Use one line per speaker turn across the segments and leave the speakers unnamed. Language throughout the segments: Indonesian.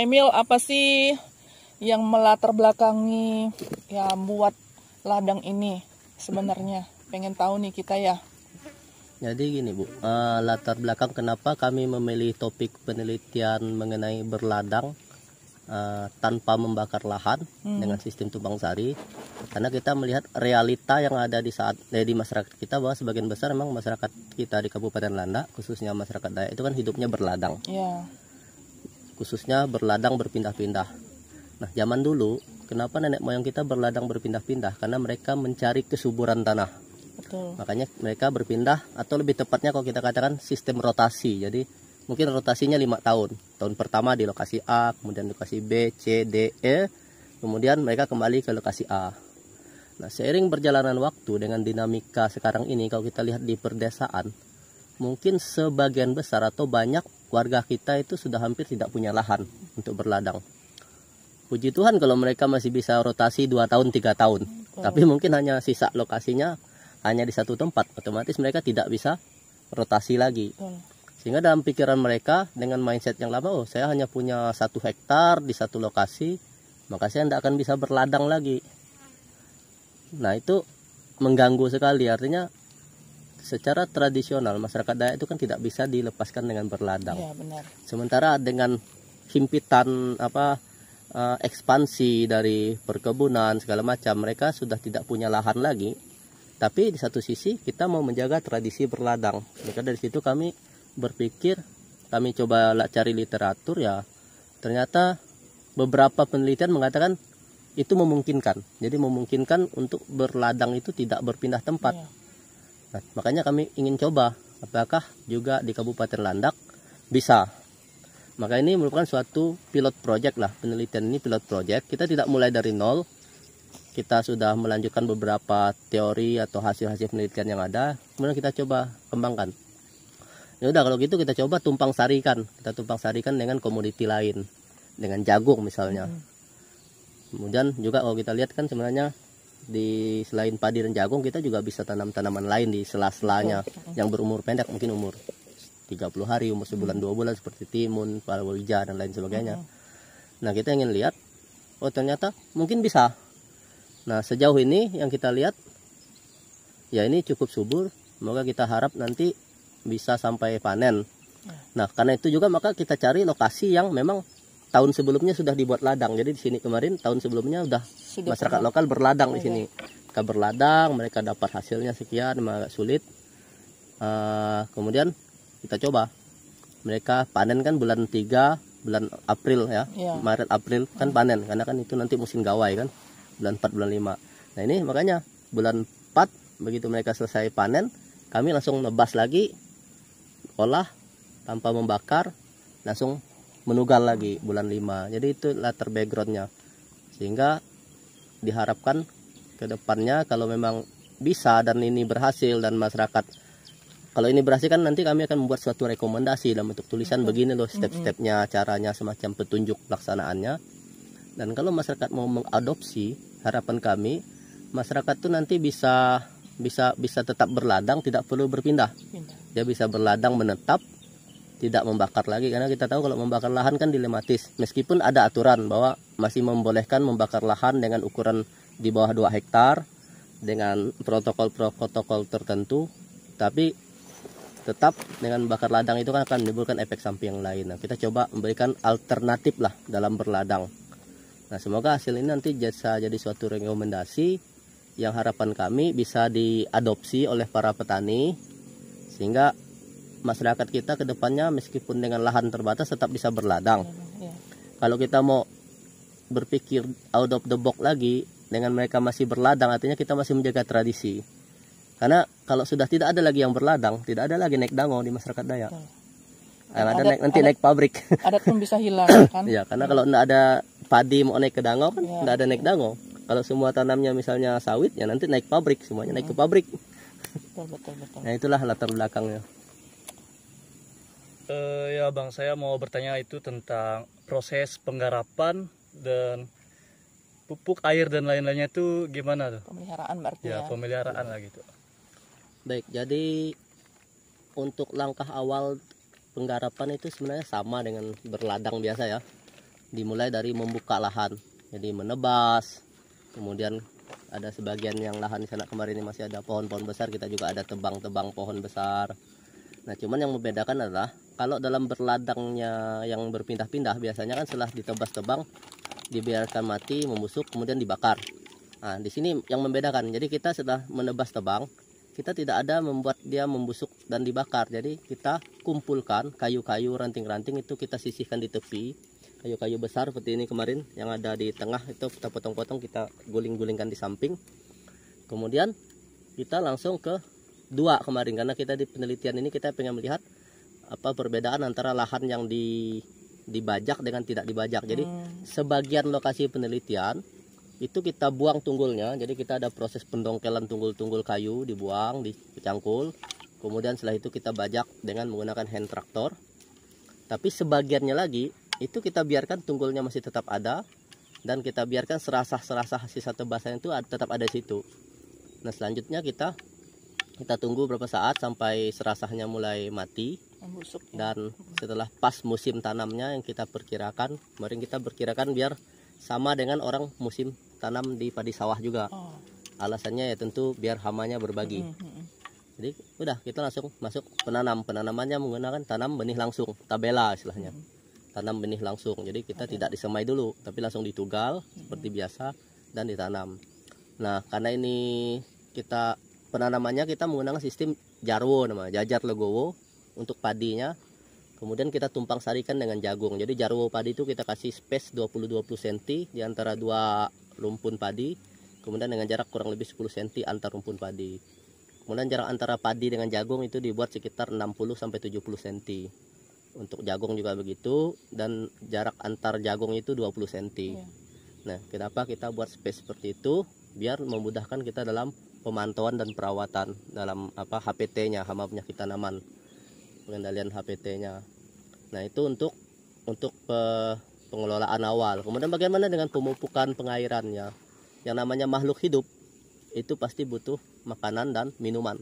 Emil, apa sih yang melatar belakangi ya buat ladang ini sebenarnya? Pengen tahu nih kita ya.
Jadi gini Bu, latar belakang kenapa kami memilih topik penelitian mengenai berladang tanpa membakar lahan dengan sistem tubang sari, karena kita melihat realita yang ada di masyarakat kita, bahwa sebagian besar memang masyarakat kita di Kabupaten Landak, khususnya masyarakat Dayak itu kan hidupnya berladang, khususnya berladang berpindah-pindah. Nah zaman dulu kenapa nenek moyang kita berladang berpindah-pindah? Karena mereka mencari kesuburan tanah.
Betul.
Makanya mereka berpindah, atau lebih tepatnya kalau kita katakan sistem rotasi. Jadi mungkin rotasinya 5 tahun. Tahun pertama di lokasi A, kemudian lokasi B, C, D, E, kemudian mereka kembali ke lokasi A. Nah seiring perjalanan waktu dengan dinamika sekarang ini, kalau kita lihat di perdesaan, mungkin sebagian besar atau banyak warga kita itu sudah hampir tidak punya lahan untuk berladang. Puji Tuhan kalau mereka masih bisa rotasi 2 tahun, 3 tahun. Tapi mungkin hanya sisa lokasinya hanya di satu tempat, otomatis mereka tidak bisa rotasi lagi. Sehingga dalam pikiran mereka dengan mindset yang lama, oh saya hanya punya 1 hektar di satu lokasi, maka saya tidak akan bisa berladang lagi. Nah itu mengganggu sekali, artinya secara tradisional masyarakat Dayak itu kan tidak bisa dilepaskan dengan berladang.
Ya, benar.
Sementara dengan himpitan ekspansi dari perkebunan segala macam, mereka sudah tidak punya lahan lagi. Tapi di satu sisi kita mau menjaga tradisi berladang. Maka dari situ kami berpikir, kami coba cari literatur, ya ternyata beberapa penelitian mengatakan itu memungkinkan. Jadi memungkinkan untuk berladang itu tidak berpindah tempat. Nah, makanya kami ingin coba apakah juga di Kabupaten Landak bisa. Maka ini merupakan suatu pilot project lah. Penelitian ini pilot project. Kita tidak mulai dari nol. Kita sudah melanjutkan beberapa teori atau hasil-hasil penelitian yang ada, kemudian kita coba kembangkan. Ya udah kalau gitu kita coba tumpang sarikan. Kita tumpang sarikan dengan komoditi lain, dengan jagung misalnya. Kemudian juga kalau kita lihat kan sebenarnya di selain padi dan jagung, kita juga bisa tanam tanaman lain di sela-selanya yang berumur pendek, mungkin umur 30 hari, umur sebulan 2 bulan, seperti timun, palawija dan lain sebagainya. Nah kita ingin lihat, oh ternyata mungkin bisa. Nah sejauh ini yang kita lihat, ya ini cukup subur. Semoga kita harap nanti bisa sampai panen. Nah karena itu juga maka kita cari lokasi yang memang tahun sebelumnya sudah dibuat ladang. Jadi di sini kemarin tahun sebelumnya sudah masyarakat lokal berladang di sini. Mereka berladang, mereka dapat hasilnya sekian, agak sulit. Kemudian kita coba, mereka panen kan bulan 3, bulan April ya, Maret April kan panen, karena kan itu nanti musim gawai kan, bulan 4, bulan 5. Nah ini makanya bulan 4 begitu mereka selesai panen, kami langsung nebas lagi, olah tanpa membakar, langsung menugal lagi bulan 5. Jadi itu latar backgroundnya, sehingga diharapkan ke depannya kalau memang bisa dan ini berhasil dan masyarakat, kalau ini berhasil kan nanti kami akan membuat suatu rekomendasi dalam bentuk tulisan, begini loh step-stepnya, caranya, semacam petunjuk pelaksanaannya. Dan kalau masyarakat mau mengadopsi, harapan kami masyarakat tuh nanti bisa tetap berladang, tidak perlu berpindah. Dia bisa berladang menetap, tidak membakar lagi, karena kita tahu kalau membakar lahan kan dilematis. Meskipun ada aturan bahwa masih membolehkan membakar lahan dengan ukuran di bawah 2 hektar dengan protokol tertentu, tapi tetap dengan bakar ladang itu kan akan menimbulkan efek samping yang lain. Nah, kita coba memberikan alternatif lah dalam berladang. Nah, semoga hasil ini nanti bisa jadi suatu rekomendasi yang harapan kami bisa diadopsi oleh para petani, sehingga masyarakat kita ke depannya meskipun dengan lahan terbatas tetap bisa berladang. Kalau kita mau berpikir out of the box lagi, dengan mereka masih berladang, artinya kita masih menjaga tradisi. Karena kalau sudah tidak ada lagi yang berladang, tidak ada lagi naik dango di masyarakat Dayak. Nanti naik pabrik.
Adat pun bisa hilang kan?
Ya, karena kalau tidak ada padi mau naik ke dango kan tidak ada naik dango. Kalau semua tanamnya misalnya sawit, ya nanti naik pabrik, semuanya naik ke pabrik.
Betul.
Nah itulah latar belakangnya.
Ya Bang, saya mau bertanya itu tentang proses penggarapan dan pupuk air dan lain-lainnya itu gimana tuh?
Pemeliharaan berarti ya?
Pemeliharaan lah gitu.
Baik, jadi untuk langkah awal penggarapan itu sebenarnya sama dengan berladang biasa ya. dimulai dari membuka lahan, jadi menebas, kemudian ada sebagian yang lahan di sana kemarin ini masih ada pohon-pohon besar, kita juga ada tebang-tebang pohon besar. Nah cuman yang membedakan adalah kalau dalam berladangnya yang berpindah-pindah, biasanya kan setelah ditebas-tebang dibiarkan mati, membusuk, kemudian dibakar. Nah di sini yang membedakan, jadi kita setelah menebas tebang, kita tidak ada membuat dia membusuk dan dibakar. Jadi kita kumpulkan kayu-kayu, ranting-ranting itu kita sisihkan di tepi. Kayu-kayu besar seperti ini kemarin yang ada di tengah itu kita potong-potong, kita guling-gulingkan di samping. Kemudian kita langsung ke dua kemarin, karena kita di penelitian ini kita pengen melihat apa perbedaan antara lahan yang dibajak dengan tidak dibajak. Jadi sebagian lokasi penelitian itu kita buang tunggulnya, jadi kita ada proses pendongkelan tunggul-tunggul kayu, dibuang, dicangkul, kemudian setelah itu kita bajak dengan menggunakan hand traktor. Tapi sebagiannya lagi itu kita biarkan tunggulnya masih tetap ada, dan kita biarkan serasah-serasah sisa tebasan itu tetap ada di situ. Nah selanjutnya kita tunggu beberapa saat sampai serasahnya mulai mati, dan setelah pas musim tanamnya yang kita perkirakan, kemarin kita perkirakan biar sama dengan orang musim tanam di padi sawah juga. Alasannya ya tentu biar hamanya berbagi. Jadi udah kita langsung masuk penanamannya menggunakan tanam benih langsung, tabela istilahnya. Tanam benih langsung. Jadi kita tidak disemai dulu, tapi langsung ditugal seperti biasa dan ditanam. Nah karena ini kita penanamannya kita menggunakan sistem jarwo, namanya jajar legowo untuk padinya. Kemudian kita tumpang sarikan dengan jagung. Jadi jarwo padi itu kita kasih space 20-20 cm di antara dua rumpun padi. Kemudian dengan jarak kurang lebih 10 cm antar rumpun padi. Kemudian jarak antara padi dengan jagung itu dibuat sekitar 60-70 cm. Untuk jagung juga begitu, dan jarak antar jagung itu 20 cm. Nah, kenapa kita buat space seperti itu? Biar memudahkan kita dalam pemantauan dan perawatan dalam HPT-nya, hama penyakit tanaman. Pengendalian HPT-nya. Nah itu untuk pengelolaan awal. Kemudian bagaimana dengan pemupukan pengairannya? Yang namanya makhluk hidup itu pasti butuh makanan dan minuman.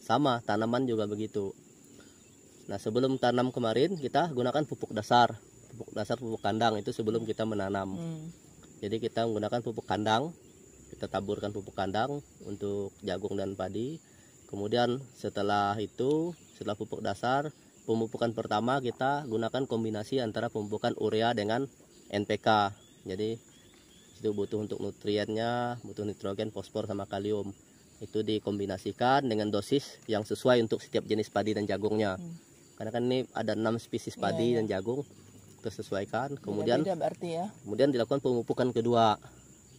Sama tanaman juga begitu. Nah sebelum tanam kemarin kita gunakan pupuk dasar, pupuk kandang itu sebelum kita menanam. Jadi kita menggunakan pupuk kandang, kita taburkan pupuk kandang untuk jagung dan padi. Kemudian setelah pupuk dasar, pemupukan pertama kita gunakan kombinasi antara pemupukan urea dengan NPK. Jadi itu butuh untuk nutriennya, butuh nitrogen, fosfor sama kalium. Itu dikombinasikan dengan dosis yang sesuai untuk setiap jenis padi dan jagungnya. Karena kan ini ada 6 spesies padi dan jagung, kita sesuaikan. Kemudian kemudian dilakukan pemupukan kedua.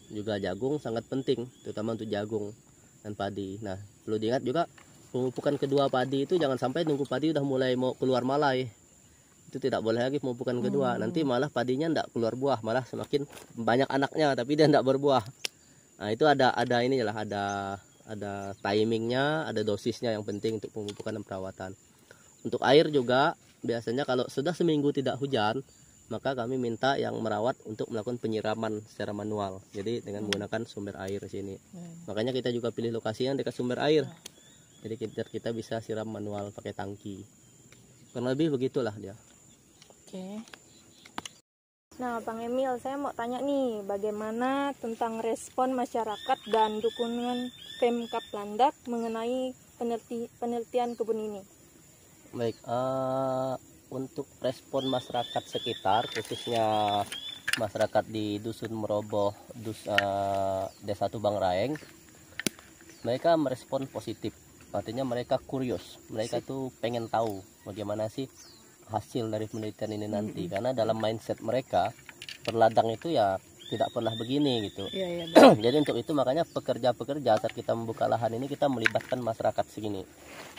Juga jagung sangat penting, terutama untuk jagung dan padi. Nah, perlu diingat juga pemupukan kedua padi itu jangan sampai nunggu padi udah mulai mau keluar malai. Itu tidak boleh lagi pemupukan kedua. Nanti malah padinya tidak keluar buah, malah semakin banyak anaknya tapi dia tidak berbuah. Nah, itu ada inilah, ada timingnya, ada dosisnya yang penting untuk pemupukan dan perawatan. Untuk air juga biasanya kalau sudah seminggu tidak hujan, maka kami minta yang merawat untuk melakukan penyiraman secara manual. Jadi dengan menggunakan sumber air di sini. Makanya kita juga pilih lokasi yang dekat sumber air. Jadi kita bisa siram manual pakai tangki. Kurang lebih begitulah dia.
Oke. Nah, Bang Emil, saya mau tanya nih, bagaimana tentang respon masyarakat dan dukungan Pemkab Landak mengenai penelitian kebun ini?
Baik, untuk respon masyarakat sekitar, khususnya masyarakat di Dusun Meroboh, Desa Tubang Raeng, mereka merespon positif. Artinya mereka kurios, mereka tuh pengen tahu bagaimana sih hasil dari penelitian ini nanti. Karena dalam mindset mereka, berladang itu ya tidak pernah begini gitu. Jadi untuk itu makanya pekerja-pekerja saat kita membuka lahan ini kita melibatkan masyarakat segini.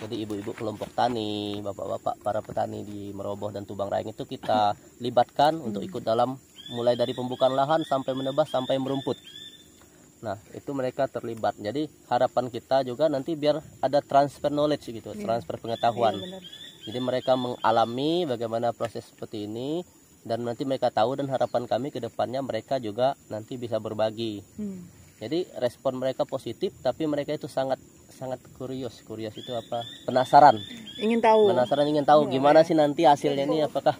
Jadi ibu-ibu kelompok tani, bapak-bapak para petani di Meroboh dan Tubang Raeng itu kita libatkan untuk ikut dalam mulai dari pembukaan lahan sampai menebas sampai merumput. Nah itu mereka terlibat. Jadi harapan kita juga nanti biar ada transfer knowledge gitu, transfer pengetahuan. Jadi mereka mengalami bagaimana proses seperti ini. Dan nanti mereka tahu, dan harapan kami ke depannya mereka juga nanti bisa berbagi. Jadi respon mereka positif, tapi mereka itu sangat kurios. Kurios itu apa? Penasaran. Ingin tahu gimana sih nanti hasilnya ini, apakah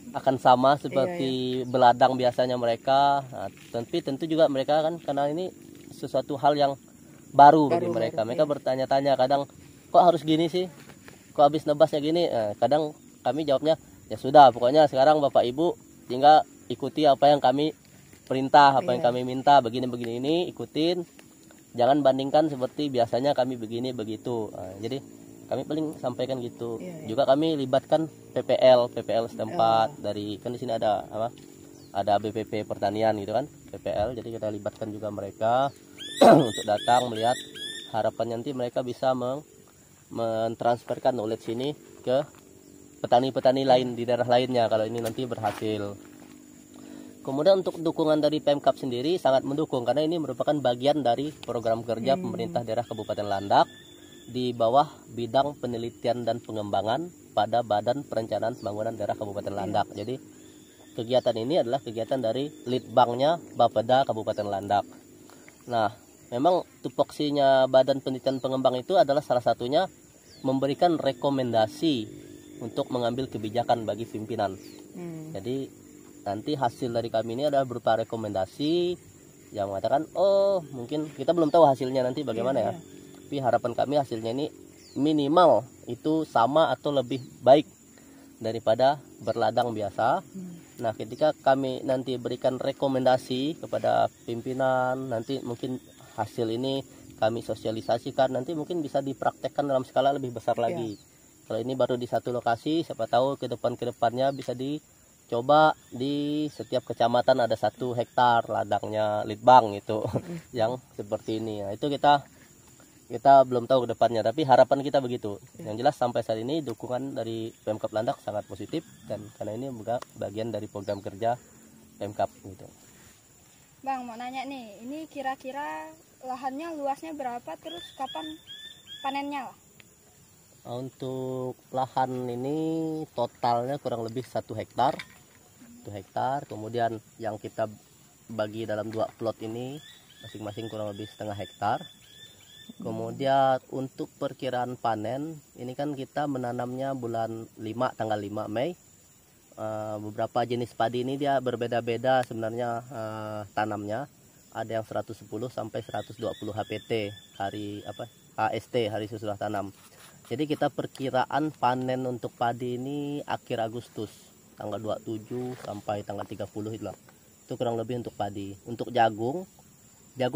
akan sama seperti beladang biasanya mereka. Nah, tapi tentu juga mereka kan karena ini sesuatu hal yang baru bagi mereka. Mereka bertanya-tanya kadang, kok harus gini sih? Kok habis nebasnya gini? Kadang kami jawabnya, ya sudah, pokoknya sekarang Bapak Ibu tinggal ikuti apa yang kami perintah, apa yang kami minta, begini-begini ini ikutin. Jangan bandingkan seperti biasanya kami begini begitu. Jadi kami paling sampaikan gitu. Juga kami libatkan PPL setempat dari kan di sini ada apa? Ada BPP Pertanian gitu kan, PPL. Jadi kita libatkan juga mereka untuk datang melihat. Harapan nanti mereka bisa mentransferkan knowledge ini ke petani-petani lain di daerah lainnya kalau ini nanti berhasil. Kemudian untuk dukungan dari Pemkab sendiri sangat mendukung karena ini merupakan bagian dari program kerja pemerintah daerah Kabupaten Landak di bawah bidang penelitian dan pengembangan pada Badan Perencanaan Pembangunan Daerah Kabupaten Landak. Jadi kegiatan ini adalah kegiatan dari Litbangnya Bapeda Kabupaten Landak. Nah, memang tupoksinya Badan Penelitian Pengembang itu adalah salah satunya memberikan rekomendasi untuk mengambil kebijakan bagi pimpinan. Jadi nanti hasil dari kami ini adalah berupa rekomendasi yang mengatakan, oh mungkin kita belum tahu hasilnya nanti bagaimana ya. Tapi harapan kami hasilnya ini minimal itu sama atau lebih baik daripada berladang biasa. Nah, ketika kami nanti berikan rekomendasi kepada pimpinan, nanti mungkin hasil ini kami sosialisasikan, nanti mungkin bisa dipraktekkan dalam skala lebih besar lagi. Kalau ini baru di satu lokasi, siapa tahu ke depannya bisa dicoba di setiap kecamatan ada 1 hektar ladangnya Litbang itu yang seperti ini. Nah, itu kita belum tahu ke depannya, tapi harapan kita begitu. Yang jelas sampai saat ini dukungan dari Pemkab Landak sangat positif dan karena ini juga bagian dari program kerja Pemkab gitu.
Bang, mau nanya nih, ini kira-kira lahannya luasnya berapa, terus kapan panennya?
Untuk lahan ini totalnya kurang lebih 1 hektar. 1 hektar, kemudian yang kita bagi dalam 2 plot ini masing-masing kurang lebih setengah hektar. Kemudian untuk perkiraan panen ini kan kita menanamnya bulan 5 tanggal 5 Mei. Beberapa jenis padi ini dia berbeda-beda sebenarnya tanamnya. Ada yang 110 sampai 120 HPT hari HST hari sesudah tanam. Jadi kita perkiraan panen untuk padi ini akhir Agustus tanggal 27 sampai tanggal 30 itulah. Itu kurang lebih untuk padi. Untuk jagung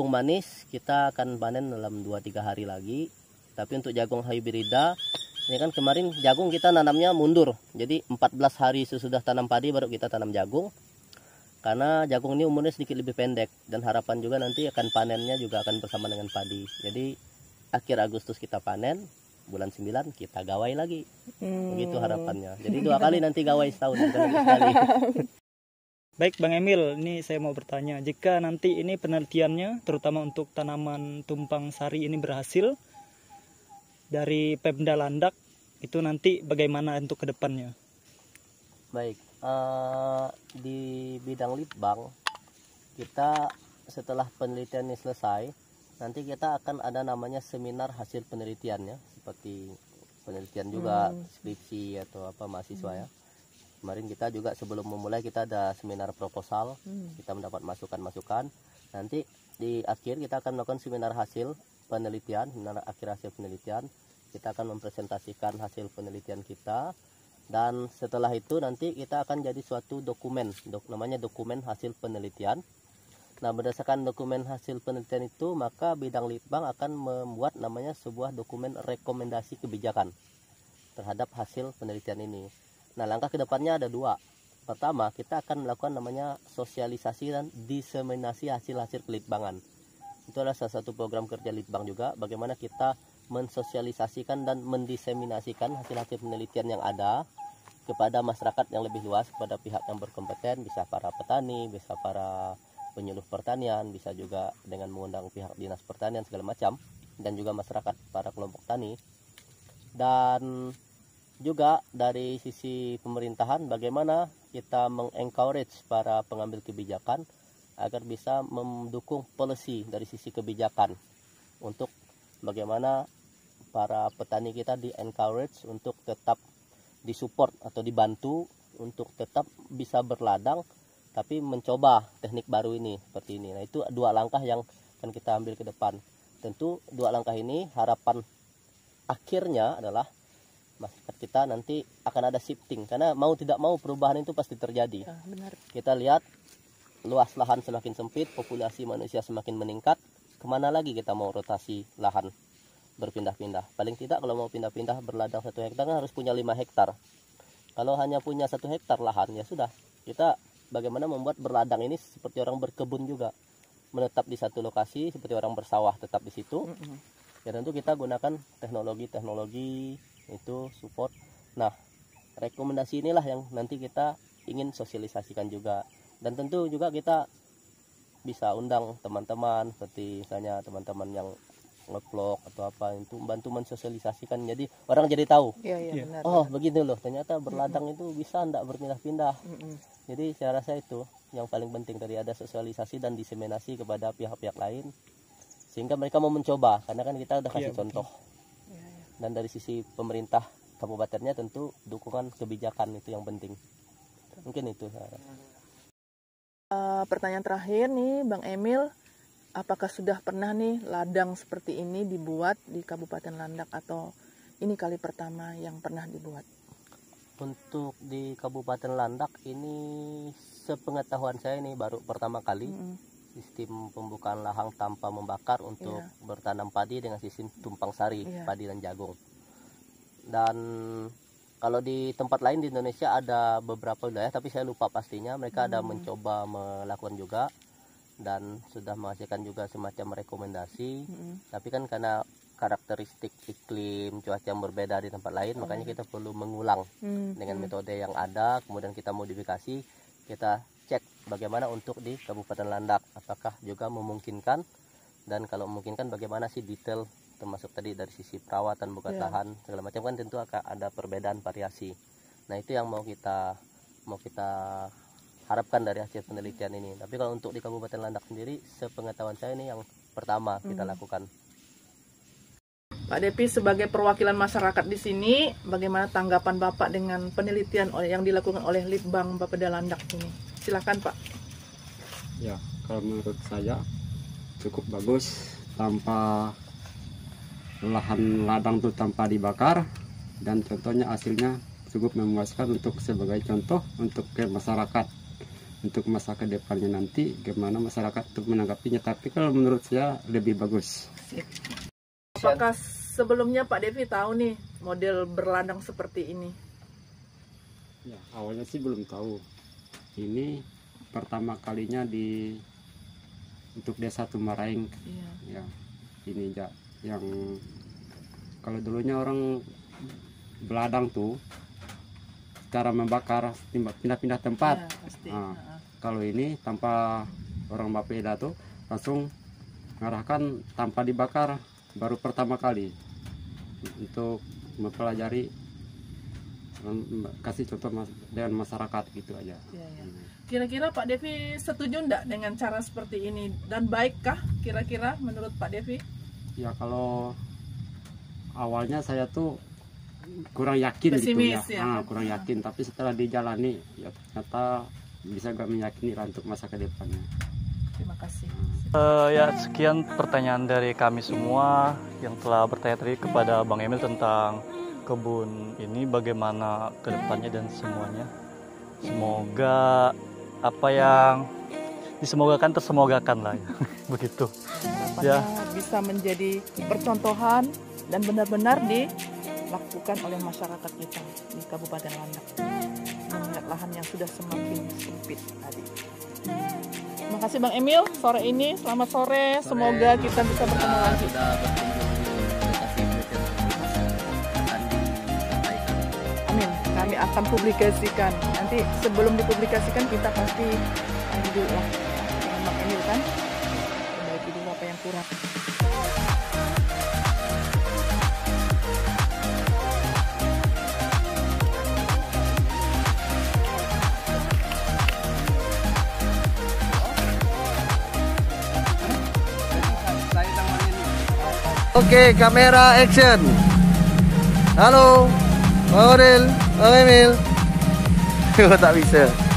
manis kita akan panen dalam 2-3 hari lagi. Tapi untuk jagung hybrida ini kan kemarin jagung kita nanamnya mundur. Jadi 14 hari sesudah tanam padi baru kita tanam jagung. Karena jagung ini umurnya sedikit lebih pendek dan harapan juga nanti akan panennya juga akan bersama dengan padi. Jadi akhir Agustus kita panen, bulan 9 kita gawai lagi. Begitu harapannya. Jadi 2 kali nanti gawai setahun bukan sekali.
Baik Bang Emil, ini saya mau bertanya, jika nanti ini penelitiannya terutama untuk tanaman tumpang sari ini berhasil dari Pemda Landak, itu nanti bagaimana untuk kedepannya?
Baik, di bidang Litbang kita setelah penelitian ini selesai, nanti kita akan ada namanya seminar hasil penelitiannya, seperti penelitian juga skripsi atau apa mahasiswa ya. Kemarin kita juga sebelum memulai kita ada seminar proposal, kita mendapat masukan-masukan. Nanti di akhir kita akan melakukan seminar hasil penelitian, seminar akhir hasil penelitian. Kita akan mempresentasikan hasil penelitian kita. Dan setelah itu nanti kita akan jadi suatu dokumen, namanya dokumen hasil penelitian. Nah, berdasarkan dokumen hasil penelitian itu, maka bidang Litbang akan membuat namanya sebuah dokumen rekomendasi kebijakan terhadap hasil penelitian ini. Nah, langkah kedepannya ada 2. Pertama, kita akan melakukan namanya sosialisasi dan diseminasi hasil-hasil kelitbangan. Itu adalah salah satu program kerja Litbang juga, bagaimana kita mensosialisasikan dan mendiseminasikan hasil-hasil penelitian yang ada kepada masyarakat yang lebih luas, kepada pihak yang berkompeten, bisa para petani, bisa para penyuluh pertanian, bisa juga dengan mengundang pihak dinas pertanian segala macam, dan juga masyarakat, para kelompok tani. Dan juga dari sisi pemerintahan, bagaimana kita mengencourage para pengambil kebijakan agar bisa mendukung policy dari sisi kebijakan untuk bagaimana para petani kita di encourage untuk tetap disupport atau dibantu untuk tetap bisa berladang tapi mencoba teknik baru ini seperti ini. Nah, itu 2 langkah yang akan kita ambil ke depan. Tentu 2 langkah ini harapan akhirnya adalah masyarakat kita nanti akan ada shifting, karena mau tidak mau perubahan itu pasti terjadi.
Benar.
Kita lihat luas lahan semakin sempit, populasi manusia semakin meningkat, kemana lagi kita mau rotasi lahan berpindah-pindah? Paling tidak kalau mau pindah-pindah berladang 1 hektar kan harus punya 5 hektar. Kalau hanya punya 1 hektar lahan, ya sudah, kita bagaimana membuat berladang ini seperti orang berkebun juga, menetap di satu lokasi seperti orang bersawah tetap di situ. Ya tentu kita gunakan teknologi itu support. Nah, rekomendasi inilah yang nanti kita ingin sosialisasikan juga, dan tentu juga kita bisa undang teman-teman seperti misalnya teman-teman yang nge-vlog atau apa, itu bantu mensosialisasikan, jadi orang jadi tahu.
Iya, benar.
Oh, begini loh, ternyata berladang itu bisa ndak berpindah-pindah. Jadi saya rasa itu yang paling penting, dari ada sosialisasi dan diseminasi kepada pihak-pihak lain sehingga mereka mau mencoba, karena kan kita udah kasih contoh. Dan dari sisi pemerintah kabupatennya tentu dukungan kebijakan itu yang penting. Mungkin itu.
Pertanyaan terakhir nih Bang Emil, apakah sudah pernah nih ladang seperti ini dibuat di Kabupaten Landak, atau ini kali pertama yang pernah dibuat?
Untuk di Kabupaten Landak ini sepengetahuan saya ini baru pertama kali sistem pembukaan lahan tanpa membakar untuk bertanam padi dengan sistem tumpang sari, padi dan jagung. Dan kalau di tempat lain di Indonesia ada beberapa wilayah, tapi saya lupa pastinya, mereka ada mencoba melakukan juga dan sudah menghasilkan juga semacam rekomendasi. Tapi kan karena karakteristik iklim cuaca yang berbeda di tempat lain, makanya kita perlu mengulang dengan metode yang ada, kemudian kita modifikasi, kita cek bagaimana untuk di Kabupaten Landak, apakah juga memungkinkan, dan kalau memungkinkan bagaimana sih detail, termasuk tadi dari sisi perawatan buka tahan segala macam, kan tentu akan ada perbedaan variasi. Nah, itu yang mau kita harapkan dari hasil penelitian ini. Tapi kalau untuk di Kabupaten Landak sendiri, sepengetahuan saya ini yang pertama kita lakukan.
Pak Devi, sebagai perwakilan masyarakat di sini, bagaimana tanggapan Bapak dengan penelitian yang dilakukan oleh Litbang Bapeda Landak ini? Silakan Pak.
Ya, kalau menurut saya cukup bagus, tanpa lahan ladang itu tanpa dibakar, dan contohnya hasilnya cukup memuaskan untuk sebagai contoh untuk ke masyarakat, untuk masa ke depannya nanti gimana masyarakat untuk menanggapinya. Tapi kalau menurut saya lebih bagus.
Apakah sebelumnya Pak Devi tahu nih model berladang seperti ini?
Ya, awalnya sih belum tahu. Ini pertama kalinya untuk desa Tumaraing. Ya, ini yang kalau dulunya orang beladang tuh cara membakar pindah-pindah tempat. Kalau ini tanpa orang Bapeda tuh langsung mengarahkan tanpa dibakar, baru pertama kali untuk mempelajari, kasih contoh dengan masyarakat gitu aja.
Kira-kira Pak Devi setuju enggak dengan cara seperti ini, dan baikkah kira-kira menurut Pak Devi?
Ya, kalau awalnya saya tuh kurang yakin
pesimis,
gitu ya, kurang yakin, tapi setelah dijalani ya ternyata bisa gak meyakini untuk masa ke depannya.
Terima kasih.
Ya, sekian pertanyaan dari kami semua yang telah bertanya tadi kepada Bang Emil tentang kebun ini, bagaimana ke depannya dan semuanya. Semoga apa yang disemogakan tersemogakan lah ya. Begitu.
Ya, bisa menjadi percontohan dan benar-benar dilakukan oleh masyarakat kita di Kabupaten Landak, mengingat lahan yang sudah semakin sempit tadi. Terima kasih Bang Emil sore ini. Selamat sore. Semoga kita bisa bertemu lagi. Amin. Kami akan publikasikan. Nanti sebelum dipublikasikan kita pasti dulu lah dengan Bang Emil kan. Perbaiki dulu apa yang kurang.
Oke, kamera action. Halo, Bang Odil, Bang Emil. Oh, tak bisa.